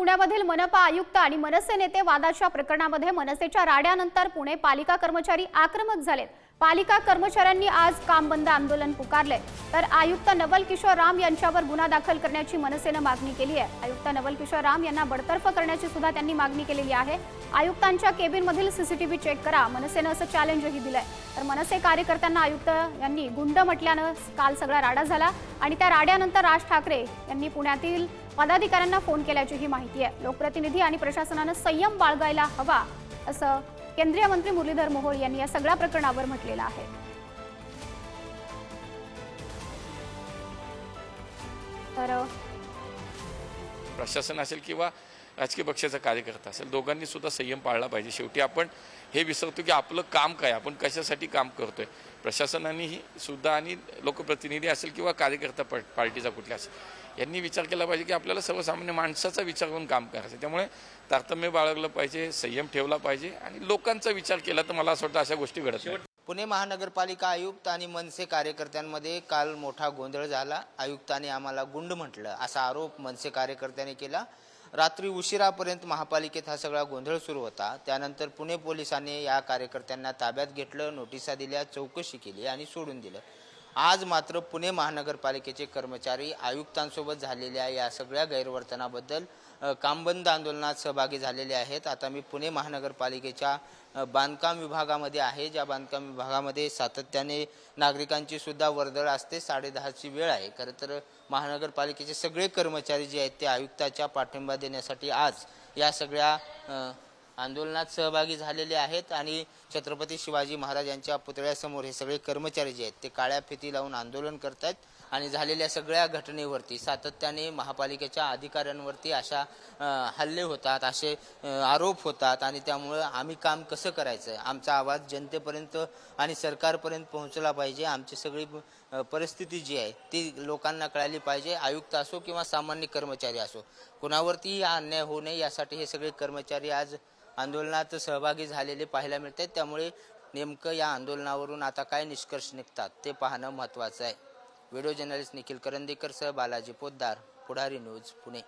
पुण्यामधील मनपा आयुक्त आणि मनसे नेते वादाच्या प्रकरणामध्ये मनसेच्या राड्यानंतर पुणे पालिका कर्मचारी आक्रमक झालेत। पालिका कर्मचाऱ्यांनी आज काम बंद आंदोलन पुकारले, तर आयुक्त नवल किशोर राम यांच्यावर गुन्हा दाखल करण्याची मनसेने मागणी केली आहे। आयुक्त नवल किशोर राम यांना बडतर्फ करण्याची सुद्धा त्यांनी मागणी केलेली आहे। आयुक्तांच्या केबिनमधील सीसीटीव्ही चेक करा, मनसेने असं चॅलेंजही दिलंय। तर मनसे कार्यकर्त्यांना आयुक्त यांनी गुंड म्हटल्यानं काल सगळा राडा झाला आणि त्या राड्यानंतर राज ठाकरे यांनी पुण्यातील पदाधिकाऱ्यांना फोन केल्याचीही माहिती आहे। लोकप्रतिनिधी आणि प्रशासनाने संयम बाळगायला हवा असं केंद्रीय मंत्री मुरलीधर मोहोळ यांनी या सगळ्या प्रकरणावर म्हटलेलं आहे। तर प्रशासन असेल किंवा राजकीय पक्षाचा कार्यकर्ता असेल, दोघांनी सुद्धा संयम पाळला पाहिजे। शेवटी आपण हे विसरतो की आपलं काम काय, आपण कशासाठी काम करतोय। प्रशासनानेही सुद्धा आणि लोकप्रतिनिधी असेल किंवा कार्यकर्ता पार्टीचा कुठला असेल, यांनी विचार केला पाहिजे की आपल्याला सर्वसामान्य माणसाचा विचार करून काम करायचं। त्यामुळे तारतम्य बाळगलं पाहिजे, संयम ठेवला पाहिजे आणि लोकांचा विचार केला तर मला असं वाटतं अशा गोष्टी घडत नाही। पुणे महानगरपालिका आयुक्त आणि मनसे कार्यकर्त्यांमध्ये काल मोठा गोंधळ झाला। आयुक्तांनी आम्हाला गुंड म्हटलं असा आरोप मनसे कार्यकर्त्यांनी केला। रात्री उशिरापर्यंत महापालिकेत हा सगळा गोंधळ सुरू होता। त्यानंतर पुणे पोलिसांनी या कार्यकर्त्यांना ताब्यात घेतलं, नोटिसा दिल्या, चौकशी केली आणि सोडून दिलं। आज मात्र पुणे महानगरपालिकेचे कर्मचारी आयुक्तांसोबत झालेल्या या सगळ्या गैरवर्तनाबद्दल कामबंद आंदोलनात सहभागी झालेले आहेत। आता मी पुणे महानगरपालिकेच्या बांधकाम विभागामध्ये आहे, ज्या बांधकाम विभागामध्ये सातत्याने नागरिकांची सुद्धा वर्दळ असते। 10:30ची वेळ आहे। खरं तर महानगरपालिकेचे सगळे कर्मचारी जे आहेत ते आयुक्ताच्या पाठिंबा देण्यासाठी आज या सगळ्या आंदोलनात सहभागी झालेले आहेत आणि छत्रपती शिवाजी महाराज यांच्या पुतळ्यासमोर हे सगळे कर्मचारी जे आहेत ते काळ्या फिती लावून आंदोलन करतात आणि झालेल्या सगळ्या घटनेवरती सातत्याने महापालिकेच्या अधिकाऱ्यांवरती अशा हल्ले होतात, असे आरोप होतात आणि त्यामुळे आम्ही काम कसं करायचं, आमचा आवाज जनतेपर्यंत आणि सरकारपर्यंत पोहोचला पाहिजे। आमची सगळी परिस्थिती जी आहे ती लोकांना कळाली पाहिजे। आयुक्त असो किंवा सामान्य कर्मचारी असो, कुणावरतीही अन्याय होऊ नये यासाठी हे सगळे कर्मचारी आज आंदोलनात सहभागी झालेले पाहायला मिळतात। त्यामुळे नेमकं या आंदोलनावरून आता काय निष्कर्ष निघतात ते पाहणं महत्त्वाचं आहे। व्हिडिओ जर्नलिस्ट निखिल करंदीकर सह बालाजी पोद्दार, पुढारी न्यूज, पुणे।